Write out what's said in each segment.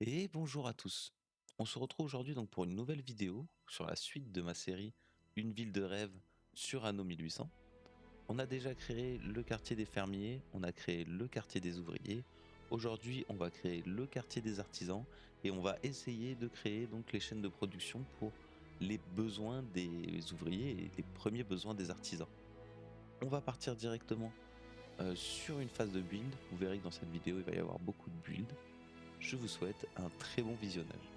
Et bonjour à tous. On se retrouve aujourd'hui donc pour une nouvelle vidéo sur la suite de ma série Une ville de rêve sur Anno 1800. On a déjà créé le quartier des fermiers, on a créé le quartier des ouvriers. Aujourd'hui, on va créer le quartier des artisans et on va essayer de créer donc les chaînes de production pour les besoins des ouvriers et les premiers besoins des artisans. On va partir directement sur une phase de build. Vous verrez que dans cette vidéo, il va y avoir beaucoup de build. Je vous souhaite un très bon visionnage.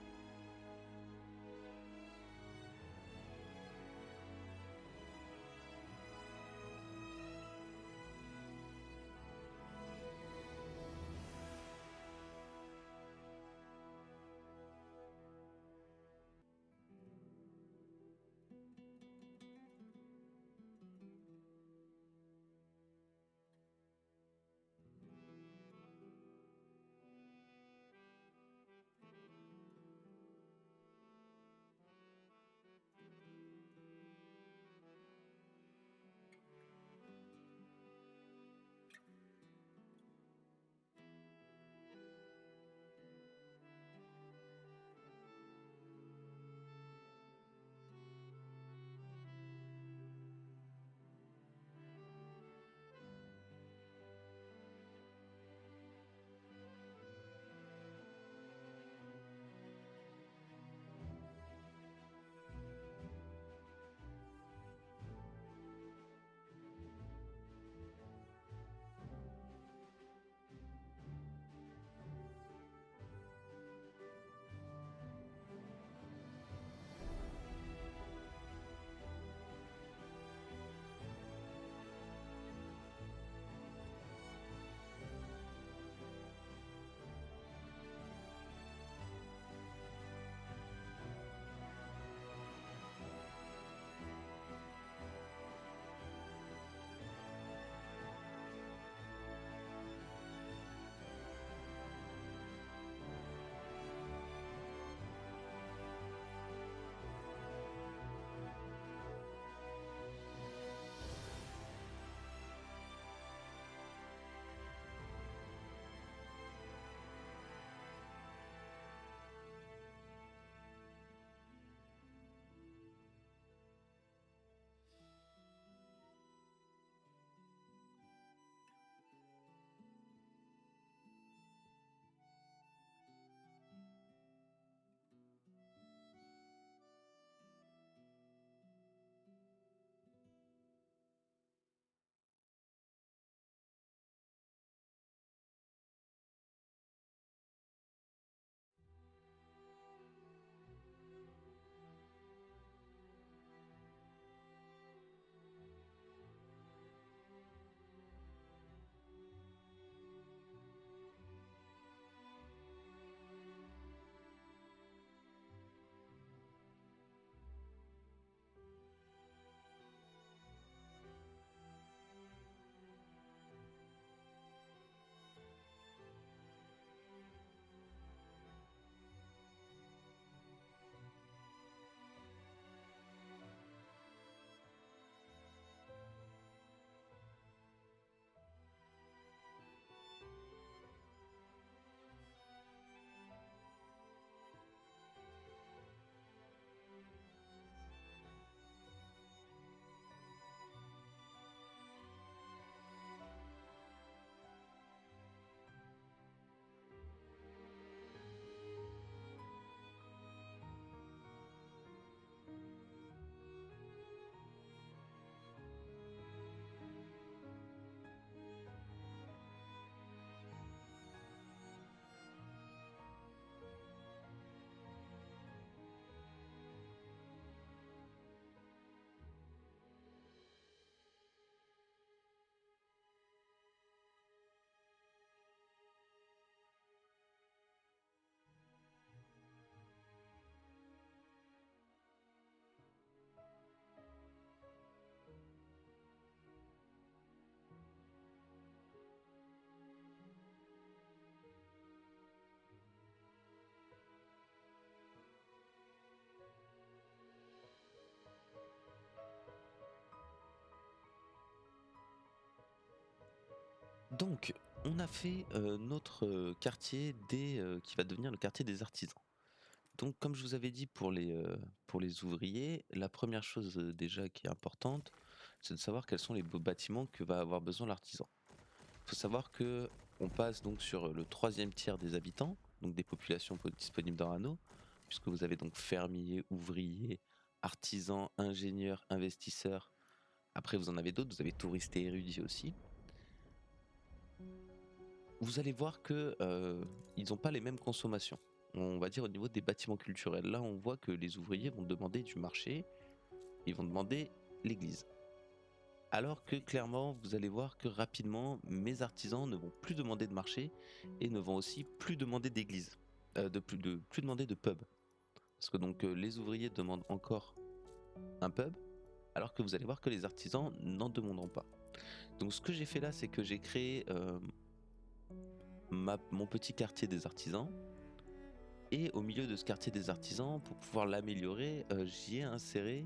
Donc, on a fait notre quartier qui va devenir le quartier des artisans. Donc, comme je vous avais dit pour les ouvriers, la première chose déjà qui est importante, c'est de savoir quels sont les bâtiments que va avoir besoin l'artisan. Il faut savoir que on passe donc sur le troisième tiers des habitants, donc des populations disponibles dans Anneau, puisque vous avez donc fermiers, ouvriers, artisans, ingénieurs, investisseurs. Après, vous en avez d'autres, vous avez touristes et érudits aussi. Vous allez voir que ils n'ont pas les mêmes consommations. On va dire au niveau des bâtiments culturels. Là, on voit que les ouvriers vont demander du marché, ils vont demander l'église. Alors que clairement, vous allez voir que rapidement, mes artisans ne vont plus demander de marché et ne vont aussi plus demander d'église, plus demander de pub. Parce que donc les ouvriers demandent encore un pub, alors que vous allez voir que les artisans n'en demanderont pas. Donc ce que j'ai fait là, c'est que j'ai créé mon petit quartier des artisans. Et au milieu de ce quartier des artisans, pour pouvoir l'améliorer, j'y ai inséré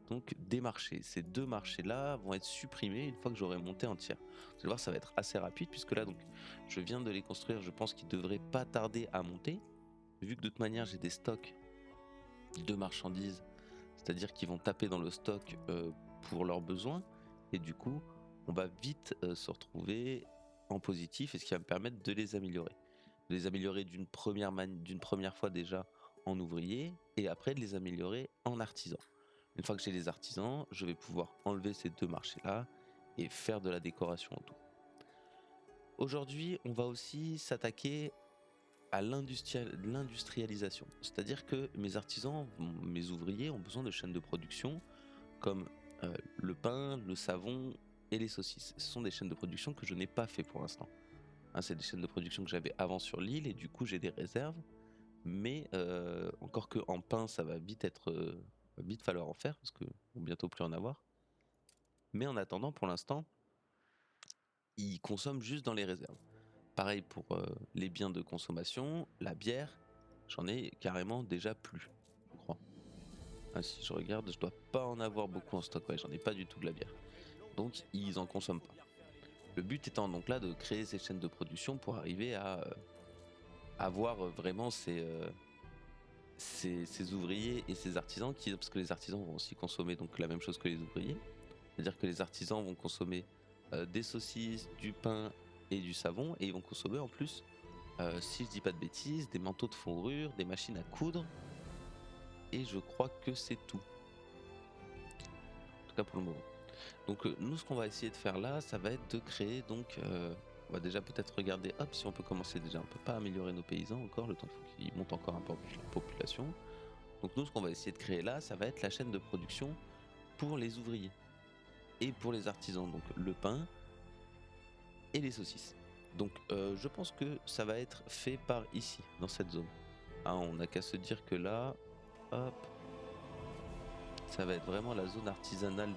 donc des marchés. Ces deux marchés-là vont être supprimés une fois que j'aurai monté en tiers. Vous allez voir, ça va être assez rapide puisque là, donc, je viens de les construire. Je pense qu'ils ne devraient pas tarder à monter, vu que de toute manière, j'ai des stocks de marchandises, c'est-à-dire qu'ils vont taper dans le stock pour leurs besoins. Et du coup, on va vite se retrouver en positif et ce qui va me permettre de les améliorer. De les améliorer d'une première fois déjà en ouvrier et après de les améliorer en artisan. Une fois que j'ai les artisans, je vais pouvoir enlever ces deux marchés-là et faire de la décoration autour. Aujourd'hui, on va aussi s'attaquer à l'industrialisation. C'est-à-dire que mes artisans, mes ouvriers ont besoin de chaînes de production comme le pain, le savon et les saucisses. Ce sont des chaînes de production que je n'ai pas fait pour l'instant. Hein, c'est des chaînes de production que j'avais avant sur l'île et du coup j'ai des réserves. Mais encore que en pain, ça va vite falloir en faire parce que vont bientôt plus en avoir. Mais en attendant, pour l'instant, ils consomment juste dans les réserves. Pareil pour les biens de consommation, la bière, j'en ai carrément déjà plus, je crois. Ah, si je regarde, je dois pas en avoir beaucoup en stock, ouais, j'en ai pas du tout de la bière. Donc ils en consomment pas. Le but étant donc là de créer ces chaînes de production pour arriver à avoir vraiment ces ouvriers et ces artisans parce que les artisans vont aussi consommer donc la même chose que les ouvriers. C'est-à-dire que les artisans vont consommer des saucisses, du pain et du savon et ils vont consommer en plus, si je dis pas de bêtises, des manteaux de fourrure, des machines à coudre et je crois que c'est tout. En tout cas pour le moment. Donc nous ce qu'on va essayer de faire là, ça va être de créer donc on va déjà peut-être regarder hop si on peut commencer déjà, on peut pas améliorer nos paysans encore, le temps qu'ils montent encore un peu la population. Donc nous ce qu'on va essayer de créer là, ça va être la chaîne de production pour les ouvriers et pour les artisans, donc le pain et les saucisses. Donc je pense que ça va être fait par ici, dans cette zone. Ah, on n'a qu'à se dire que là, hop, ça va être vraiment la zone artisanale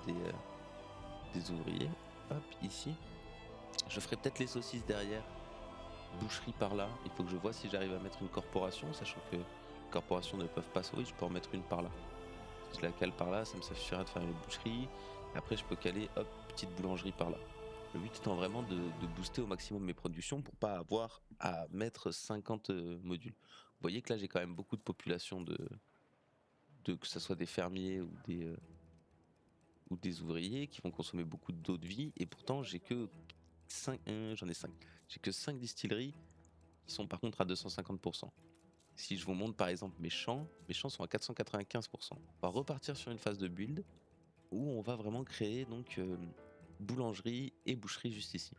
des ouvriers. Hop, ici. Je ferai peut-être les saucisses derrière, boucherie par là. Il faut que je vois si j'arrive à mettre une corporation, sachant que les corporations ne peuvent pas sauver, je peux en mettre une par là. Si je la cale par là, ça me suffira de faire une boucherie. Et après, je peux caler, hop, petite boulangerie par là. Le but étant vraiment de booster au maximum mes productions pour pas avoir à mettre 50 modules. Vous voyez que là, j'ai quand même beaucoup de population que ce soit des fermiers ou des ouvriers qui vont consommer beaucoup d'eau de vie. Et pourtant, j'ai que 5, j'en ai 5. J'ai que 5 distilleries qui sont par contre à 250%. Si je vous montre par exemple mes champs sont à 495%. On va repartir sur une phase de build où on va vraiment créer donc boulangerie et boucherie juste ici.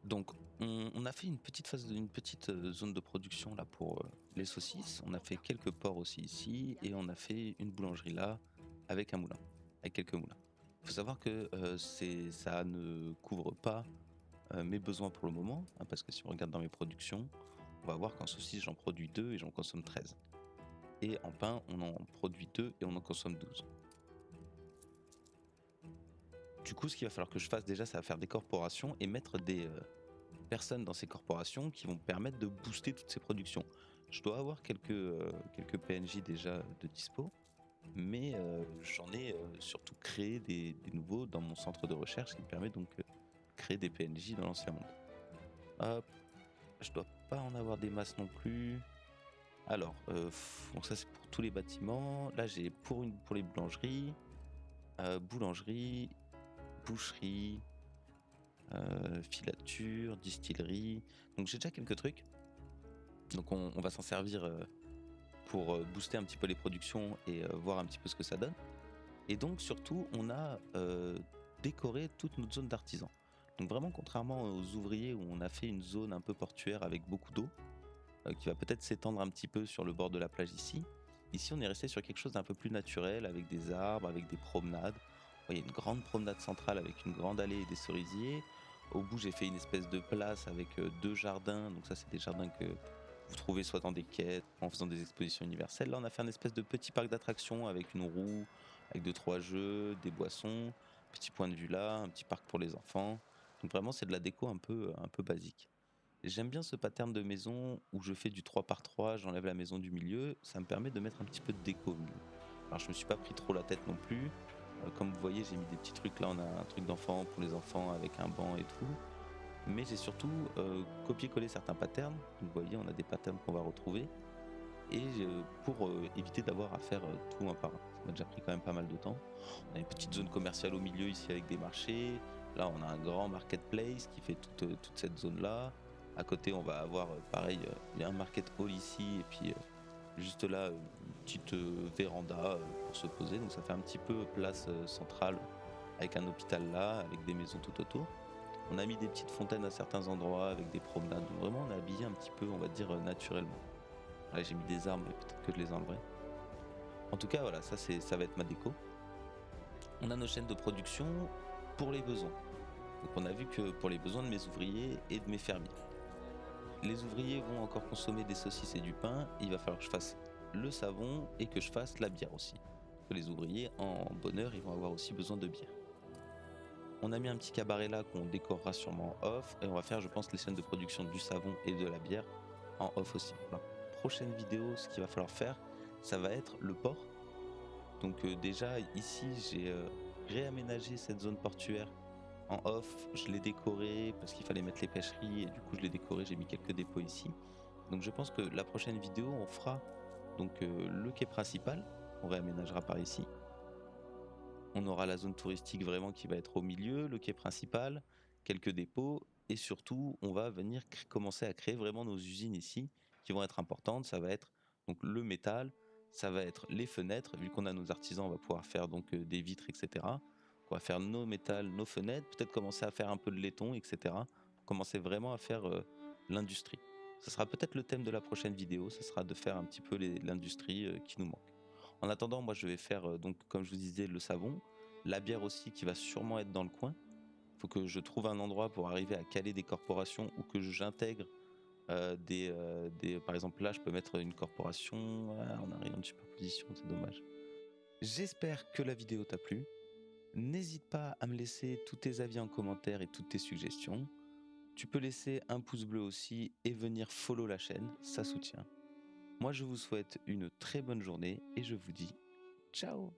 Donc, on a fait une petite zone de production là pour les saucisses. On a fait quelques porcs aussi ici et on a fait une boulangerie là avec un moulin, avec quelques moulins. Il faut savoir que ça ne couvre pas mes besoins pour le moment, hein, parce que si on regarde dans mes productions, on va voir qu'en saucisse j'en produis 2 et j'en consomme 13. Et en pain, on en produit 2 et on en consomme 12. Du coup, ce qu'il va falloir que je fasse déjà, ça va faire des corporations et mettre des personnes dans ces corporations qui vont permettre de booster toutes ces productions. Je dois avoir quelques PNJ déjà de dispo, mais j'en ai surtout créé des nouveaux dans mon centre de recherche qui me permet donc de créer des PNJ dans l'ancien monde. Hop, je dois pas en avoir des masses non plus. Alors, donc ça c'est pour tous les bâtiments. Là j'ai pour les boulangeries, boulangerie, boucherie, filature, distillerie. Donc j'ai déjà quelques trucs. Donc on va s'en servir pour booster un petit peu les productions et voir un petit peu ce que ça donne. Et donc surtout, on a décoré toute notre zone d'artisans. Donc vraiment, contrairement aux ouvriers où on a fait une zone un peu portuaire avec beaucoup d'eau, qui va peut-être s'étendre un petit peu sur le bord de la plage ici. Ici, on est resté sur quelque chose d'un peu plus naturel, avec des arbres, avec des promenades. Il y a une grande promenade centrale avec une grande allée et des cerisiers. Au bout, j'ai fait une espèce de place avec 2 jardins. Donc ça, c'est des jardins vous trouvez soit dans des quêtes, en faisant des expositions universelles. Là, on a fait un espèce de petit parc d'attractions avec une roue, avec 2-3 jeux, des boissons, petit point de vue là, un petit parc pour les enfants. Donc vraiment, c'est de la déco un peu basique. J'aime bien ce pattern de maison où je fais du 3 par 3, j'enlève la maison du milieu, ça me permet de mettre un petit peu de déco au milieu. Alors je me suis pas pris trop la tête non plus. Comme vous voyez, j'ai mis des petits trucs là, on a un truc d'enfant pour les enfants avec un banc et tout. Mais j'ai surtout copié-collé certains patterns. Donc vous voyez, on a des patterns qu'on va retrouver. Et pour éviter d'avoir à faire tout un par un. Ça m'a déjà pris quand même pas mal de temps. On a une petite zone commerciale au milieu ici avec des marchés. Là, on a un grand marketplace qui fait toute cette zone-là. À côté, on va avoir pareil, il y a un market hall ici et puis juste là, une petite véranda pour se poser. Donc ça fait un petit peu place centrale avec un hôpital là, avec des maisons tout autour. On a mis des petites fontaines à certains endroits avec des promenades. Donc vraiment, on a habillé un petit peu, on va dire, naturellement. Là, j'ai mis des arbres, mais peut-être que je les enlèverai. En tout cas, voilà, ça va être ma déco. On a nos chaînes de production pour les besoins. Donc on a vu que pour les besoins de mes ouvriers et de mes fermiers. Les ouvriers vont encore consommer des saucisses et du pain. Il va falloir que je fasse le savon et que je fasse la bière aussi. Parce que les ouvriers, en bonheur, ils vont avoir aussi besoin de bière. On a mis un petit cabaret là qu'on décorera sûrement en off. Et on va faire, je pense, les chaînes de production du savon et de la bière en off aussi. Pour la prochaine vidéo, ce qu'il va falloir faire, ça va être le port. Donc déjà, ici, j'ai réaménagé cette zone portuaire en off. Je l'ai décoré parce qu'il fallait mettre les pêcheries et du coup, je l'ai décoré. J'ai mis quelques dépôts ici. Donc je pense que la prochaine vidéo, on fera donc le quai principal. On réaménagera par ici. On aura la zone touristique vraiment qui va être au milieu, le quai principal, quelques dépôts et surtout, on va venir commencer à créer vraiment nos usines ici qui vont être importantes. Ça va être donc le métal, ça va être les fenêtres. Vu qu'on a nos artisans, on va pouvoir faire donc des vitres, etc. On va faire nos métals, nos fenêtres, peut-être commencer à faire un peu de laiton, etc. Pour commencer vraiment à faire l'industrie. Ce sera peut-être le thème de la prochaine vidéo, ce sera de faire un petit peu l'industrie qui nous manque. En attendant, moi je vais faire donc comme je vous disais le savon, la bière aussi qui va sûrement être dans le coin. Il faut que je trouve un endroit pour arriver à caler des corporations ou que j'intègre par exemple là je peux mettre une corporation, on n'a rien de superposition, c'est dommage. J'espère que la vidéo t'a plu. N'hésite pas à me laisser tous tes avis en commentaire et toutes tes suggestions. Tu peux laisser un pouce bleu aussi et venir follow la chaîne, ça soutient. Moi je vous souhaite une très bonne journée et je vous dis ciao.